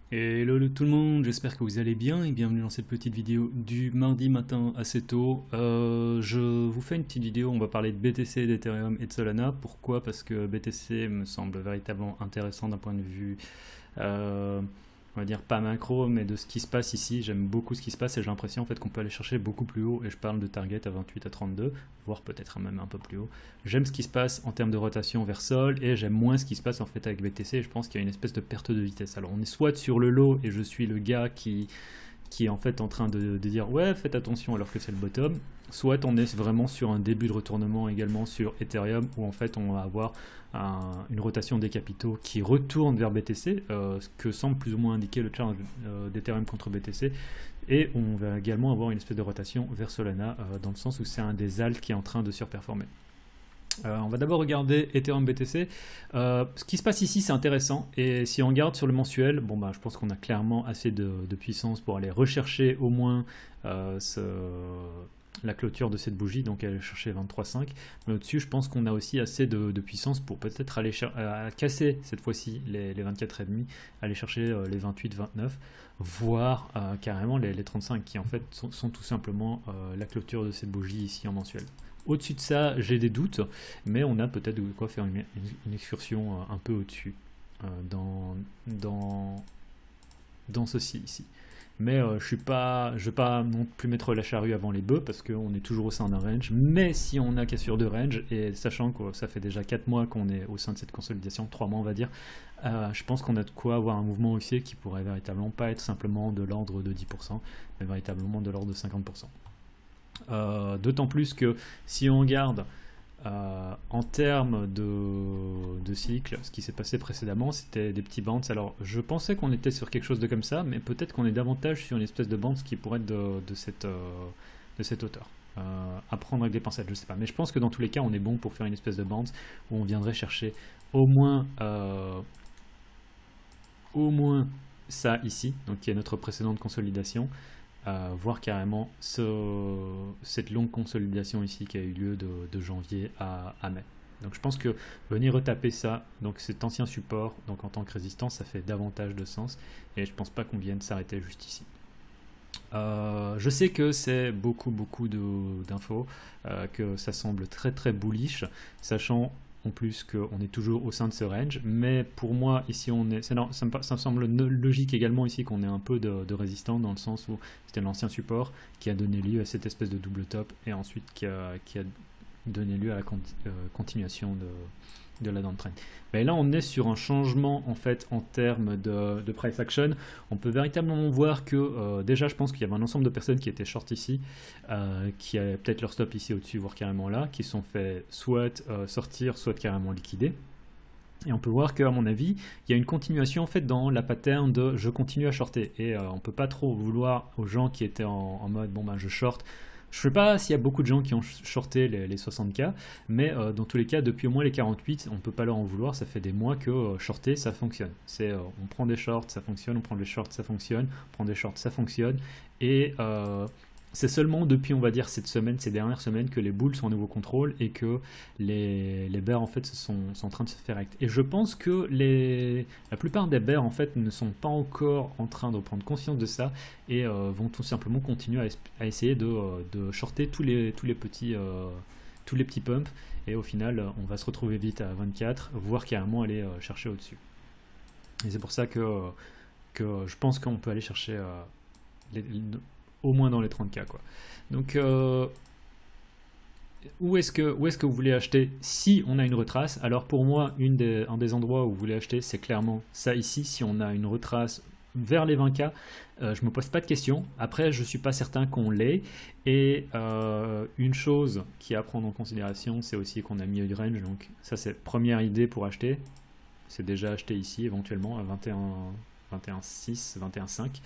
Hello tout le monde, j'espère que vous allez bien et bienvenue dans cette petite vidéo du mardi matin assez tôt. Je vous fais une petite vidéo, on va parler de BTC, d'Ethereum et de Solana. Pourquoi? Parce que BTC me semble véritablement intéressant d'un point de vue, euh, on va dire pas macro, mais de ce qui se passe ici. J'aime beaucoup ce qui se passe et j'ai l'impression en fait qu'on peut aller chercher beaucoup plus haut. Et je parle de target à 28 à 32, voire peut-être même un peu plus haut. J'aime ce qui se passe en termes de rotation vers sol et j'aime moins ce qui se passe en fait avec BTC. Je pense qu'il y a une espèce de perte de vitesse. Alors on est soit sur le low et je suis le gars qui est en fait en train de dire ouais faites attention alors que c'est le bottom, soit on est vraiment sur un début de retournement également sur Ethereum où en fait on va avoir une rotation des capitaux qui retourne vers BTC, ce que semble plus ou moins indiquer le chart d'Ethereum contre BTC, et on va également avoir une espèce de rotation vers Solana dans le sens où c'est un des alts qui est en train de surperformer. On va d'abord regarder Ethereum BTC. Ce qui se passe ici, c'est intéressant. Et si on regarde sur le mensuel, bon bah, je pense qu'on a clairement assez de puissance pour aller rechercher au moins la clôture de cette bougie, donc aller chercher 23,5. Mais au-dessus, je pense qu'on a aussi assez de puissance pour peut-être aller casser cette fois-ci les 24,5, aller chercher les 28, 29, voire carrément les 35 qui en fait sont tout simplement la clôture de cette bougie ici en mensuel. Au-dessus de ça, j'ai des doutes, mais on a peut-être de quoi faire une excursion un peu au-dessus dans ceci ici. Mais je ne vais pas non plus mettre la charrue avant les bœufs parce qu'on est toujours au sein d'un range. Mais si on a cassure de range, et sachant que ça fait déjà 4 mois qu'on est au sein de cette consolidation, 3 mois on va dire, je pense qu'on a de quoi avoir un mouvement haussier qui pourrait véritablement pas être simplement de l'ordre de 10%, mais véritablement de l'ordre de 50%. D'autant plus que si on regarde en termes de cycle, ce qui s'est passé précédemment, c'était des petits bands. Alors je pensais qu'on était sur quelque chose de comme ça, mais peut-être qu'on est davantage sur une espèce de bands qui pourrait être de cette hauteur. À prendre avec des pincettes, je sais pas. Mais je pense que dans tous les cas, on est bon pour faire une espèce de bands où on viendrait chercher au moins ça ici, donc qui est notre précédente consolidation, voir carrément cette longue consolidation ici qui a eu lieu de janvier à mai. Donc je pense que venir retaper ça, donc cet ancien support, donc en tant que résistance, ça fait davantage de sens et je pense pas qu'on vienne s'arrêter juste ici. Je sais que c'est beaucoup d'infos, que ça semble très bullish, sachant en plus qu'on est toujours au sein de ce range, mais pour moi ici ça me semble logique également ici qu'on ait un peu de résistance dans le sens où c'était l'ancien support qui a donné lieu à cette espèce de double top et ensuite qui a donné lieu à la continuation de la downtrend. Mais là on est sur un changement en fait en termes de price action. On peut véritablement voir que déjà je pense qu'il y avait un ensemble de personnes qui étaient short ici, qui avaient peut-être leur stop ici au-dessus, voire carrément là, qui sont fait soit sortir, soit carrément liquider. Et on peut voir qu'à mon avis, il y a une continuation en fait dans la pattern de je continue à shorter. Et on peut pas trop vouloir aux gens qui étaient en mode bon ben je short. Je sais pas s'il y a beaucoup de gens qui ont shorté les 60K, mais dans tous les cas, depuis au moins les 48, on peut pas leur en vouloir, ça fait des mois que shorter ça fonctionne. On prend des shorts, ça fonctionne, on prend des shorts, ça fonctionne, on prend des shorts, ça fonctionne, et c'est seulement depuis, on va dire, ces dernières semaines, que les bulls sont en nouveau contrôle et que les bears en fait sont en train de se faire act. Et je pense que la plupart des bears en fait ne sont pas encore en train de prendre conscience de ça et vont tout simplement continuer à essayer de shorter tous les petits pumps, et au final on va se retrouver vite à 24, voire carrément aller chercher au-dessus. Et c'est pour ça que je pense qu'on peut aller chercher au moins dans les 30K quoi. Donc où est-ce que vous voulez acheter si on a une retrace? Alors pour moi, un des endroits où vous voulez acheter, c'est clairement ça ici. Si on a une retrace vers les 20K, je me pose pas de questions. Après, je suis pas certain qu'on l'ait. Et une chose qui est à prendre en considération, c'est aussi qu'on a mis du range. Donc ça, c'est première idée pour acheter. C'est déjà acheté ici éventuellement à 21,6, 21,5.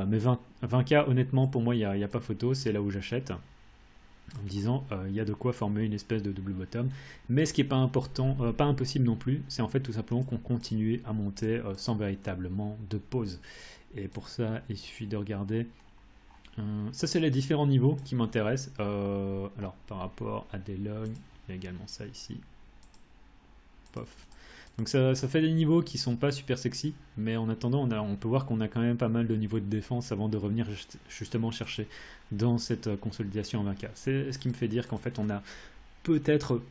Mais 20K, honnêtement, pour moi, il n'y a pas photo. C'est là où j'achète, en me disant il y a de quoi former une espèce de double bottom. Mais ce qui n'est pas important, pas impossible non plus, c'est en fait tout simplement qu'on continue à monter sans véritablement de pause. Et pour ça, il suffit de regarder. Ça, c'est les différents niveaux qui m'intéressent. Alors, par rapport à des logs, il y a également ça ici. Pof. Donc ça fait des niveaux qui sont pas super sexy, mais en attendant, on peut voir qu'on a quand même pas mal de niveaux de défense avant de revenir justement chercher dans cette consolidation en 20K. C'est ce qui me fait dire qu'en fait on a peut-être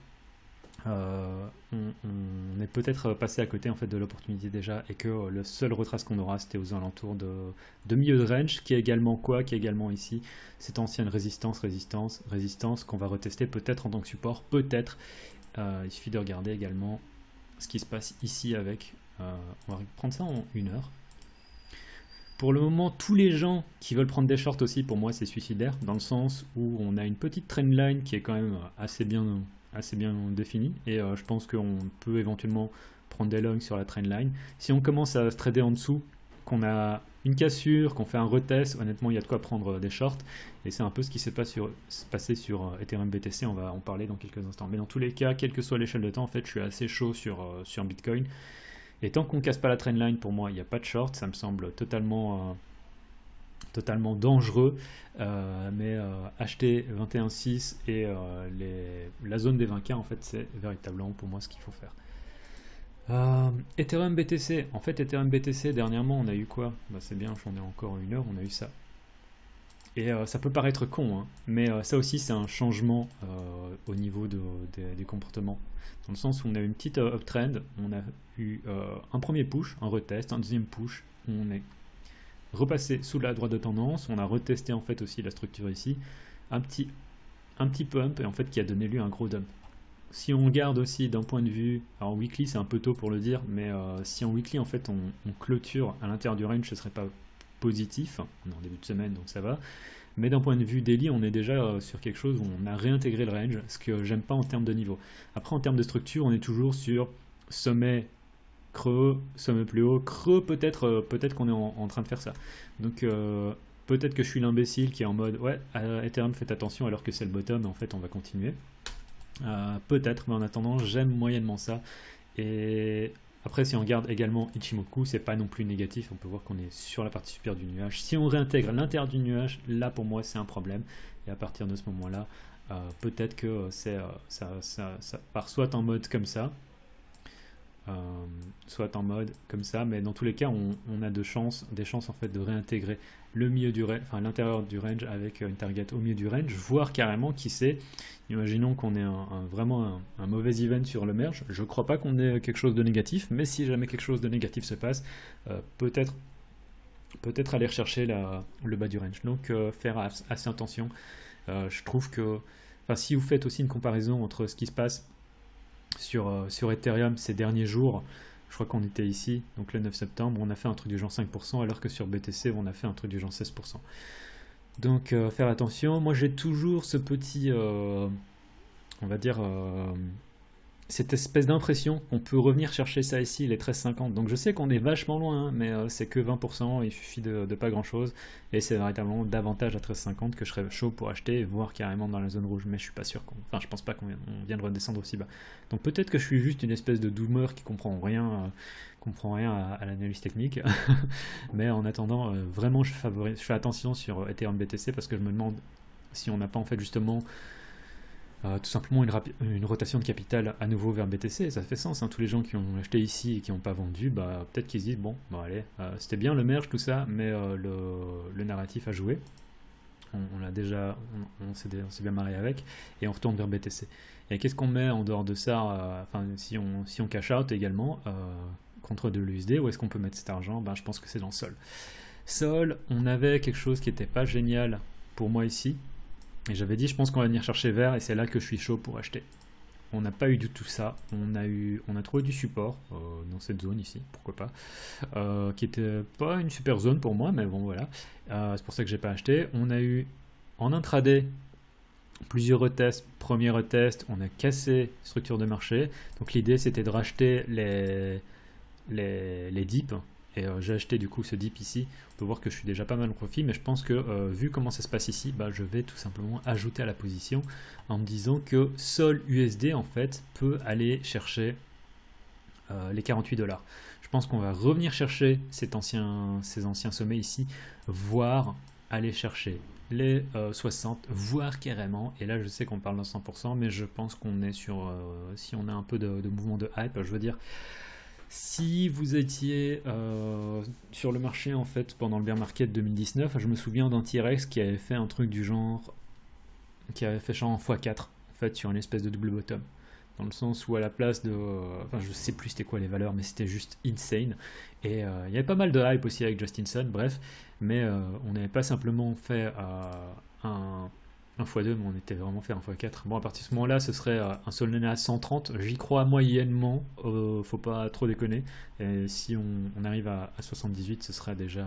on est peut-être passé à côté en fait de l'opportunité déjà, et que le seul retrace qu'on aura c'était aux alentours de milieu de range, qui est également quoi, qui est également ici cette ancienne résistance qu'on va retester peut-être en tant que support, peut-être. Il suffit de regarder également ce qui se passe ici avec, on va prendre ça en 1 heure. Pour le moment, tous les gens qui veulent prendre des shorts aussi, pour moi c'est suicidaire, dans le sens où on a une petite trendline qui est quand même assez bien définie, et je pense qu'on peut éventuellement prendre des longs sur la trendline. Si on commence à se trader en dessous, qu'on a une cassure, qu'on fait un retest, honnêtement il y a de quoi prendre des shorts, et c'est un peu ce qui s'est passé sur Ethereum BTC, on va en parler dans quelques instants. Mais dans tous les cas, quelle que soit l'échelle de temps, en fait je suis assez chaud sur Bitcoin, et tant qu'on ne casse pas la trendline, pour moi il n'y a pas de short, ça me semble totalement dangereux, mais acheter 21.6 et la zone des 20K, en fait c'est véritablement pour moi ce qu'il faut faire. Ethereum BTC, en fait Ethereum BTC dernièrement on a eu quoi? Bah, c'est bien, j'en ai encore 1 heure, on a eu ça. Et ça peut paraître con, hein, mais ça aussi c'est un changement au niveau des comportements. Dans le sens où on a une petite uptrend, on a eu un premier push, un retest, un deuxième push, on est repassé sous la droite de tendance, on a retesté en fait aussi la structure ici, un petit pump, et en fait qui a donné lieu à un gros dump. Si on regarde aussi d'un point de vue, alors weekly c'est un peu tôt pour le dire, mais si en weekly en fait on clôture à l'intérieur du range, ce serait pas positif, on est en début de semaine donc ça va, mais d'un point de vue daily on est déjà sur quelque chose où on a réintégré le range, ce que j'aime pas en termes de niveau. Après en termes de structure on est toujours sur sommet, creux, sommet plus haut, creux, peut-être qu'on est en train de faire ça. Donc peut-être que je suis l'imbécile qui est en mode ouais, Ethereum faites attention alors que c'est le bottom, en fait on va continuer. Peut-être, mais en attendant j'aime moyennement ça. Et après si on regarde également Ichimoku, c'est pas non plus négatif, on peut voir qu'on est sur la partie supérieure du nuage. Si on réintègre l'intérieur du nuage, là pour moi c'est un problème, et à partir de ce moment là peut-être que ça part soit en mode comme ça, soit en mode comme ça, mais dans tous les cas on a des chances en fait de réintégrer le milieu du range, enfin l'intérieur du range avec une target au milieu du range, voire carrément, qui sait, imaginons qu'on ait vraiment un mauvais event sur le merge, je crois pas qu'on ait quelque chose de négatif, mais si jamais quelque chose de négatif se passe, peut-être aller rechercher le bas du range, donc faire assez attention. Je trouve que, enfin si vous faites aussi une comparaison entre ce qui se passe sur Ethereum ces derniers jours, je crois qu'on était ici, donc le 9 septembre, on a fait un truc du genre 5%, alors que sur BTC, on a fait un truc du genre 16%. Donc faire attention. Moi j'ai toujours ce petit, on va dire, cette espèce d'impression qu'on peut revenir chercher ça ici, les 13,50. Donc je sais qu'on est vachement loin, hein, mais c'est que 20%, il suffit de pas grand chose, et c'est véritablement davantage à 13,50 que je serais chaud pour acheter, voire carrément dans la zone rouge, mais je suis pas sûr enfin je pense pas qu'on vienne redescendre aussi bas. Donc peut-être que je suis juste une espèce de doomer qui comprend rien à l'analyse technique, mais en attendant, vraiment je fais attention sur Ethereum BTC, parce que je me demande si on n'a pas en fait justement tout simplement une rotation de capital à nouveau vers BTC. Ça fait sens, hein. Tous les gens qui ont acheté ici et qui n'ont pas vendu, bah, peut-être qu'ils se disent bon allez, c'était bien le merge tout ça, mais le narratif a joué, on l'a déjà, on s'est bien marié avec, et on retourne vers BTC. Et qu'est-ce qu'on met en dehors de ça, enfin si on cash out également contre de l'USD, où est-ce qu'on peut mettre cet argent? Ben, je pense que c'est dans Sol, on avait quelque chose qui n'était pas génial pour moi ici, et j'avais dit je pense qu'on va venir chercher vert, et c'est là que je suis chaud pour acheter. On n'a pas eu du tout ça, on a trouvé du support dans cette zone ici, pourquoi pas, qui était pas une super zone pour moi, mais bon voilà, c'est pour ça que j'ai pas acheté. On a eu en intraday plusieurs retests, premier retest, on a cassé structure de marché, donc l'idée c'était de racheter les dips, et j'ai acheté du coup ce dip ici. On peut voir que je suis déjà pas mal en profit, mais je pense que vu comment ça se passe ici, bah, je vais tout simplement ajouter à la position en me disant que Sol USD en fait peut aller chercher les 48$. Je pense qu'on va revenir chercher ces anciens sommets ici, voire aller chercher les 60, voire carrément, et là je sais qu'on parle d'un 100%, mais je pense qu'on est sur, si on a un peu de mouvement de hype, je veux dire, Si vous étiez sur le marché en fait pendant le bear market 2019, je me souviens d'un T-Rex qui avait fait un truc du genre, qui avait fait genre x4 en fait sur une espèce de double bottom. Dans le sens où à la place de, enfin je sais plus c'était quoi les valeurs, mais c'était juste insane. Et il y avait pas mal de hype aussi avec Justinson, bref, mais on n'avait pas simplement fait un x2, mais on était vraiment fait un x4. Bon, à partir de ce moment-là, ce serait un Solana à 130. J'y crois moyennement, faut pas trop déconner. Et si on arrive à 78, ce sera déjà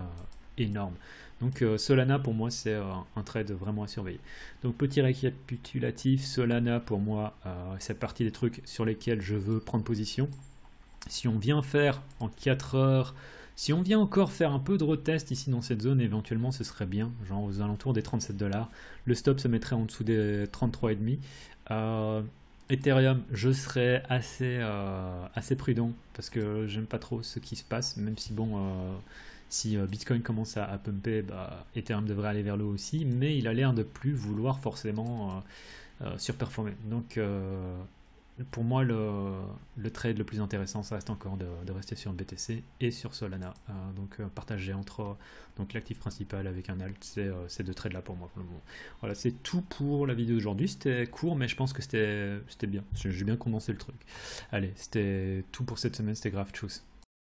énorme. Donc Solana, pour moi, c'est un trade vraiment à surveiller. Donc petit récapitulatif, Solana, pour moi, c'est partie des trucs sur lesquels je veux prendre position. Si on vient faire en 4 heures, si on vient encore faire un peu de retest ici dans cette zone, éventuellement ce serait bien, genre aux alentours des 37$. Le stop se mettrait en dessous des 33,5. Ethereum, je serais assez prudent parce que j'aime pas trop ce qui se passe, même si bon, si Bitcoin commence à pumper, bah, Ethereum devrait aller vers le haut aussi, mais il a l'air de plus vouloir forcément surperformer. Donc pour moi, le trade le plus intéressant, ça reste encore de rester sur BTC et sur Solana. Donc partager entre donc l'actif principal avec un alt, c'est ces deux trades là pour moi pour le moment. Voilà, c'est tout pour la vidéo d'aujourd'hui. C'était court, mais je pense que c'était bien. J'ai bien condensé le truc. Allez, c'était tout pour cette semaine. C'était grave. Tchuss.